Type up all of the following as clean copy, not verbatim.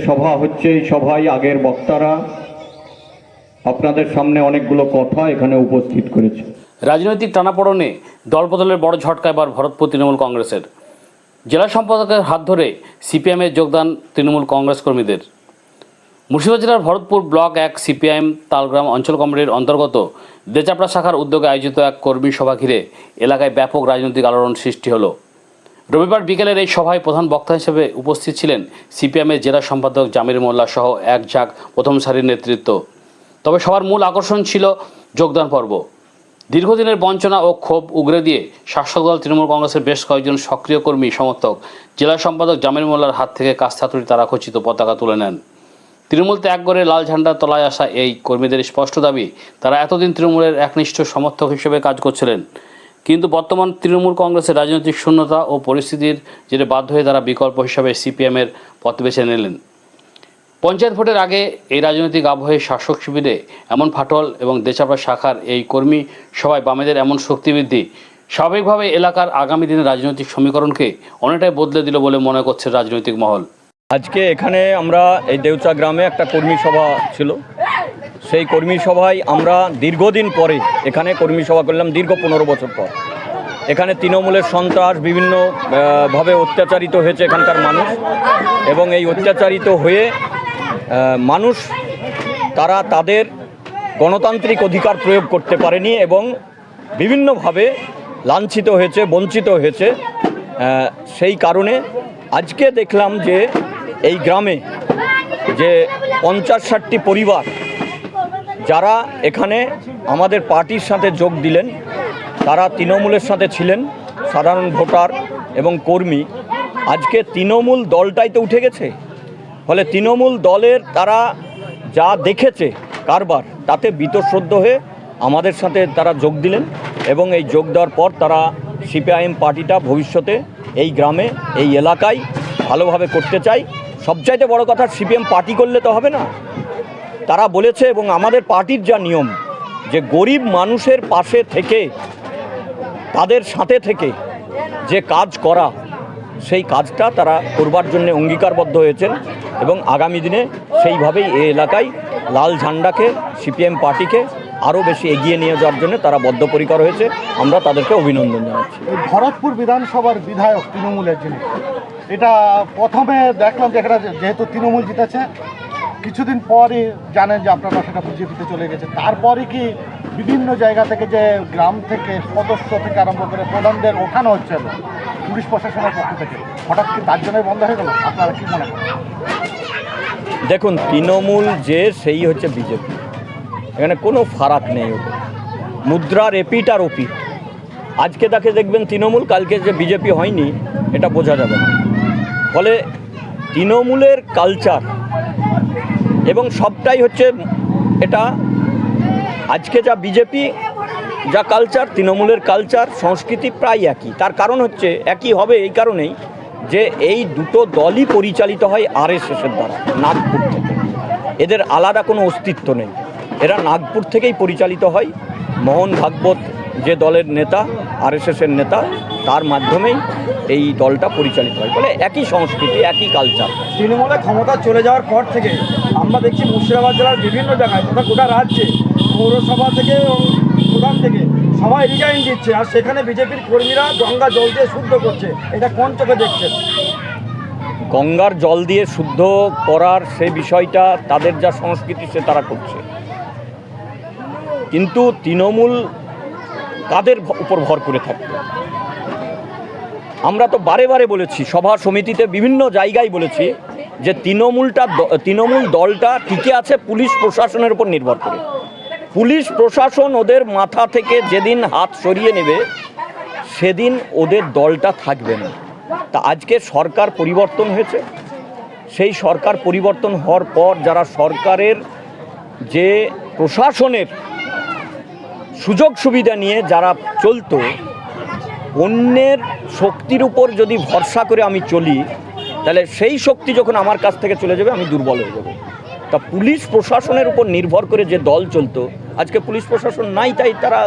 সভা হচ্ছে, সভায় আগের বক্তারা আপনাদের সামনে অনেকগুলো কথা এখানে উপস্থিত করেছে। রাজনৈতিক টানাপোড়েনে দলবদলের বড় ঝটকা এবার ভরতপুর তৃণমূল কংগ্রেসের। জেলা সম্পাদকের হাত ধরে সিপিএমে যোগদান তৃণমূল কংগ্রেস কর্মীদের। মুর্শিদাবাদ জেলার ভরতপুর ব্লক 1 সিপিআইএম তালগ্রাম অঞ্চল কমিটির অন্তর্গত দেচাপড়া শাখার উদ্যোগে আয়োজিত এক কর্মী সভা ঘিরে এলাকায় ব্যাপক রাজনৈতিক আলোড়ন সৃষ্টি হলো। রবিবার বিকেলের এই সভায় প্রধান বক্তা হিসেবে উপস্থিত ছিলেন সিপিএমের জেলা সম্পাদক জামির মোল্লা সহ এক ঝাঁক প্রথম সারির নেতৃত্ব। তবে সবার মূল আকর্ষণ ছিল যোগদান পর্ব। দীর্ঘদিনের বঞ্চনা ও ক্ষোভ উগরে দিয়ে শাসক দল তৃণমূল কংগ্রেসের বেশ কয়েকজন সক্রিয় কর্মী সমর্থক জেলা সম্পাদক জামির মোল্লার হাত থেকে কাস্থাতুড়ি তারা খচিত পতাকা তুলে নেন। তৃণমূল ত্যাগ করে লাল ঝান্ডার তলায় আসা এই কর্মীদের স্পষ্ট দাবি, তারা এতদিন তৃণমূলের একনিষ্ঠ সমর্থক হিসেবে কাজ করছিলেন, কিন্তু বর্তমান তৃণমূল কংগ্রেসের রাজনৈতিক শূন্যতা ও পরিস্থিতির জেরে বাধ্য হয়ে তারা বিকল্প হিসাবে সিপিএমের পথ বেছে নিলেন। পঞ্চায়েত ভোটের আগে এই রাজনৈতিক আবহে শাসক শিবিরে এমন ফাটল এবং দেচাপড়া শাখার এই কর্মী সভায় বামেদের এমন শক্তিবৃদ্ধি স্বাভাবিকভাবে এলাকার আগামী দিনের রাজনৈতিক সমীকরণকে অনেকটাই বদলে দিল বলে মনে করছে রাজনৈতিক মহল। আজকে এখানে আমরা এই দেউচা গ্রামে একটা কর্মী সভা ছিল, সেই কর্মী সভায় আমরা দীর্ঘদিন পরে এখানে কর্মী সভা করলাম, দীর্ঘ 15 বছর পর। এখানে তৃণমূলের সন্ত্রাস বিভিন্নভাবে অত্যাচারিত হয়েছে এখানকার মানুষ, এবং এই অত্যাচারিত হয়ে মানুষ তারা তাদের গণতান্ত্রিক অধিকার প্রয়োগ করতে পারেনি এবং বিভিন্নভাবে লাঞ্ছিত হয়েছে, বঞ্চিত হয়েছে। সেই কারণে আজকে দেখলাম যে এই গ্রামে যে 50-60টি পরিবার যারা এখানে আমাদের পার্টির সাথে যোগ দিলেন, তারা তৃণমূলের সাথে ছিলেন, সাধারণ ভোটার এবং কর্মী। আজকে তৃণমূল দলটাই তো উঠে গেছে, ফলে তৃণমূল দলের তারা যা দেখেছে কারবার, তাতে বীতশ্রদ্ধ হয়ে আমাদের সাথে তারা যোগ দিলেন, এবং এই যোগ দেওয়ার পর তারা সিপিআইএম পার্টিটা ভবিষ্যতে এই গ্রামে এই এলাকায় ভালোভাবে করতে চাই। সবচাইতে বড় কথা, সিপিএম পার্টি করলে তো হবে না। তারা বলেছে, এবং আমাদের পার্টির যা নিয়ম, যে গরিব মানুষের পাশে থেকে তাদের সাথে থেকে যে কাজ করা, সেই কাজটা তারা করবার জন্য অঙ্গীকারবদ্ধ হয়েছেন, এবং আগামী দিনে সেইভাবেই এই এলাকায় লাল ঝান্ডাকে, সিপিএম পার্টিকে আরও বেশি এগিয়ে নিয়ে যাওয়ার জন্য তারা বদ্ধপরিকর হয়েছে। আমরা তাদেরকে অভিনন্দন জানাচ্ছি। ভরতপুর বিধানসভার বিধায়ক তৃণমূলের যিনি, এটা প্রথমে দেখলাম যে এটা যেহেতু তৃণমূল জিতেছে, কিছুদিন পরই জানেন যে আপনারা সেটা বিজেপিতে চলে গেছে। তারপরে কি বিভিন্ন জায়গা থেকে যে গ্রাম থেকে সদস্য থেকে আরম্ভ করে প্রধানদের ওঠানো হচ্ছে না পুলিশ প্রশাসনের পক্ষ থেকে, হঠাৎ কি তার জন্যই বন্ধ হয়ে গেল? আপনারা কি মনে করেন? দেখুন, তৃণমূল যে সেই হচ্ছে বিজেপি, এখানে কোনো ফারাক নেই। ওদের মুদ্রার এপিট আর ওপিট। আজকে তাকে দেখবেন তৃণমূল, কালকে যে বিজেপি হয়নি এটা বোঝা যাবে না। ফলে তৃণমূলের কালচার এবং সবটাই হচ্ছে এটা, আজকে যা বিজেপি যা কালচার, তৃণমূলের কালচার সংস্কৃতি প্রায় একই। তার কারণ হচ্ছে একই হবে এই কারণেই যে এই দুটো দলই পরিচালিত হয় আরএসএসের দ্বারা, নাগপুর থেকে। এদের আলাদা কোনো অস্তিত্ব নেই, এরা নাগপুর থেকেই পরিচালিত হয়। মোহন ভাগবত যে দলের নেতা, আরএসএসের নেতা, তার মাধ্যমেই এই দলটা পরিচালিত হয়। ফলে একই সংস্কৃতি, একই কালচার। তৃণমূলের ক্ষমতা চলে যাওয়ার পর থেকে আমরা দেখছি মুর্শিদাবাদ জেলার বিভিন্ন জায়গায় তথা গোটা রাজ্যে পৌরসভা থেকে এবং প্রধান থেকে সবাই রিজাইন দিচ্ছে, আর সেখানে বিজেপির কর্মীরা গঙ্গা জল দিয়ে শুদ্ধ করছে। এটা কোন চোখে দেখছেন? গঙ্গার জল দিয়ে শুদ্ধ করার সেই বিষয়টা তাদের যা সংস্কৃতি সে তারা করছে, কিন্তু তৃণমূল কাদের উপর ভর করে থাকবে? আমরা তো বারে বারে বলেছি, সভা সমিতিতে বিভিন্ন জায়গায় বলেছি যে তৃণমূল দলটা টিকে আছে পুলিশ প্রশাসনের উপর নির্ভর করে। পুলিশ প্রশাসন ওদের মাথা থেকে যেদিন হাত সরিয়ে নেবে, সেদিন ওদের দলটা থাকবে না। তা আজকে সরকার পরিবর্তন হয়েছে, সেই সরকার পরিবর্তন হওয়ার পর যারা সরকারের যে প্রশাসনের সুযোগ সুবিধা নিয়ে যারা চলতো, অন্যের শক্তির উপর যদি ভরসা করে আমি চলি, তাহলে সেই শক্তি যখন আমার কাছ থেকে চলে যাবে আমি দুর্বল হয়ে যাব। তা পুলিশ প্রশাসনের উপর নির্ভর করে যে দল চলতো, আজকে পুলিশ প্রশাসন নাই, তাই তারা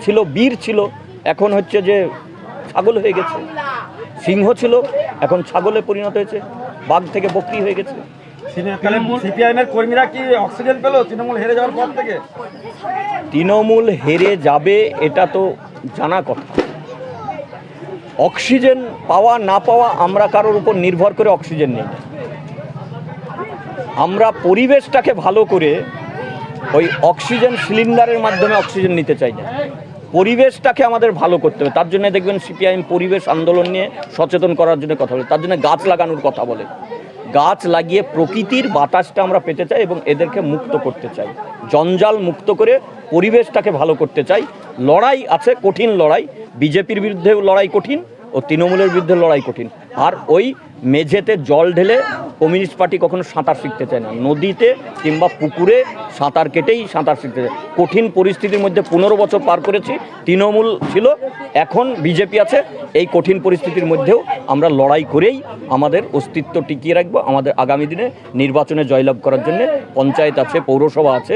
ছিল, বীর ছিল, এখন হচ্ছে যে ছাগল হয়ে গেছে, সিংহ ছিল এখন ছাগলে পরিণত হয়েছে, বাঘ থেকে বকরি হয়ে গেছে। সিপিআইএমের কর্মীরা কি অক্সিজেন পেল তৃণমূল হেরে যাওয়ার পর থেকে? তৃণমূল হেরে যাবে এটা তো জানা কথা। অক্সিজেন পাওয়া না পাওয়া আমরা কারোর উপর নির্ভর করে অক্সিজেন নেই। আমরা পরিবেশটাকে ভালো করে ওই অক্সিজেন সিলিন্ডারের মাধ্যমে অক্সিজেন নিতে চাই না, পরিবেশটাকে আমাদের ভালো করতে হবে। তার জন্য দেখবেন সিপিআইএম পরিবেশ আন্দোলন নিয়ে সচেতন করার জন্য কথা বলে, তার জন্য গাছ লাগানোর কথা বলে। গাছ লাগিয়ে প্রকৃতির বাতাসটা আমরা পেতে চাই এবং এদেরকে মুক্ত করতে চাই, জঞ্জাল মুক্ত করে পরিবেশটাকে ভালো করতে চাই। লড়াই আছে, কঠিন লড়াই, বিজেপির বিরুদ্ধেও লড়াই কঠিন ও তৃণমূলের বিরুদ্ধে লড়াই কঠিন। আর ওই মেঝেতে জল ঢেলে কমিউনিস্ট পার্টি কখনো সাঁতার শিখতে চায় না, নদীতে কিংবা পুকুরে সাঁতার কেটেই সাঁতার শিখতে চায়। কঠিন পরিস্থিতির মধ্যে 15 বছর পার করেছি, তৃণমূল ছিল, এখন বিজেপি আছে। এই কঠিন পরিস্থিতির মধ্যেও আমরা লড়াই করেই আমাদের অস্তিত্ব টিকিয়ে রাখবো। আমাদের আগামী দিনে নির্বাচনে জয়লাভ করার জন্য পঞ্চায়েত আছে, পৌরসভা আছে,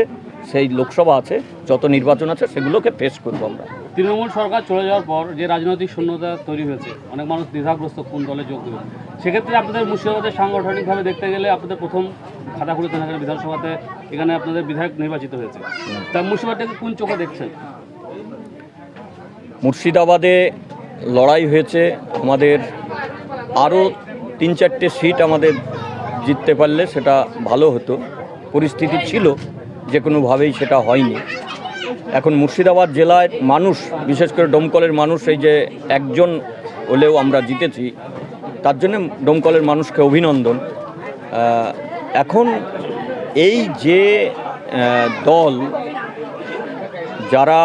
সেই লোকসভা আছে, যত নির্বাচন আছে সেগুলোকে ফেস করবো আমরা। তৃণমূল সরকার চলে যাওয়ার পর যে রাজনৈতিক শূন্যতা তৈরি হয়েছে, অনেক মানুষ দ্বিধাগ্রস্ত কোন দলে যোগ দেবে। সেক্ষেত্রে আপনাদের মুর্শিদাবাদের সাংগঠনিকভাবে দেখতে গেলে আপনাদের প্রথম খাতাকুড়ি থানাঘাট বিধানসভাতে এখানে আপনাদের বিধায়ক নির্বাচিত হয়েছে, তা মুর্শিদাবাদটাকে কোন চোখে দেখছেন? মুর্শিদাবাদে লড়াই হয়েছে, আমাদের আরও 3-4টে সিট আমাদের জিততে পারলে সেটা ভালো হতো। পরিস্থিতি ছিল যে কোনোভাবেই সেটা হয়নি। এখন মুর্শিদাবাদ জেলায় মানুষ, বিশেষ করে ডোমকলের মানুষ, এই যে একজন হলেও আমরা জিতেছি, তার জন্য ডোমকলের মানুষকে অভিনন্দন। এখন এই যে দল, যারা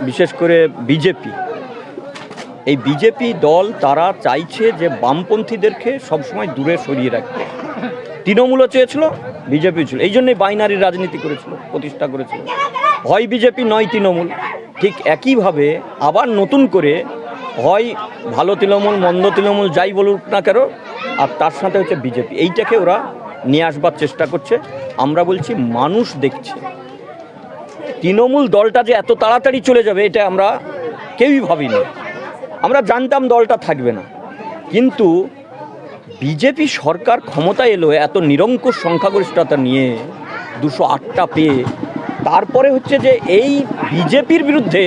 বিশেষ করে বিজেপি, এই বিজেপি দল তারা চাইছে যে বামপন্থীদেরকে সবসময় দূরে সরিয়ে রাখতে। তৃণমূলও চেয়েছিল, বিজেপি ছিল, এই জন্যই বাইনারি রাজনীতি করেছিল, প্রতিষ্ঠা করেছিল, হয় বিজেপি নয় তৃণমূল। ঠিক একইভাবে আবার নতুন করে হয় ভালো তৃণমূল মন্দ তৃণমূল যাই বলুক না কেন, আর তার সাথে হচ্ছে বিজেপি, এইটাকে ওরা নিয়ে আসবার চেষ্টা করছে। আমরা বলছি মানুষ দেখছে, তৃণমূল দলটা যে এত তাড়াতাড়ি চলে যাবে এটা আমরা কেউই ভাবিনি। আমরা জানতাম দলটা থাকবে না, কিন্তু বিজেপি সরকার ক্ষমতায় এলো এত নিরঙ্কুশ সংখ্যাগরিষ্ঠতা নিয়ে, 208টা পেয়ে, তারপরে হচ্ছে যে এই বিজেপির বিরুদ্ধে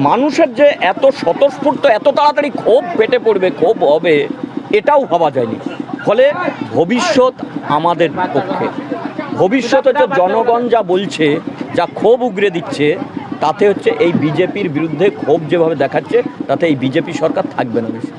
মানুষের যে এত স্বতঃস্ফূর্ত এত তাড়াতাড়ি ক্ষোভ পেটে পড়বে, ক্ষোভ হবে, এটাও ভাবা যায়নি। ফলে ভবিষ্যৎ আমাদের পক্ষে, ভবিষ্যৎ হচ্ছে জনগণ যা বলছে, যা ক্ষোভ উগরে দিচ্ছে, তাতে হচ্ছে এই বিজেপির বিরুদ্ধে ক্ষোভ যেভাবে দেখাচ্ছে, তাতে এই বিজেপি সরকার থাকবে না বেশি।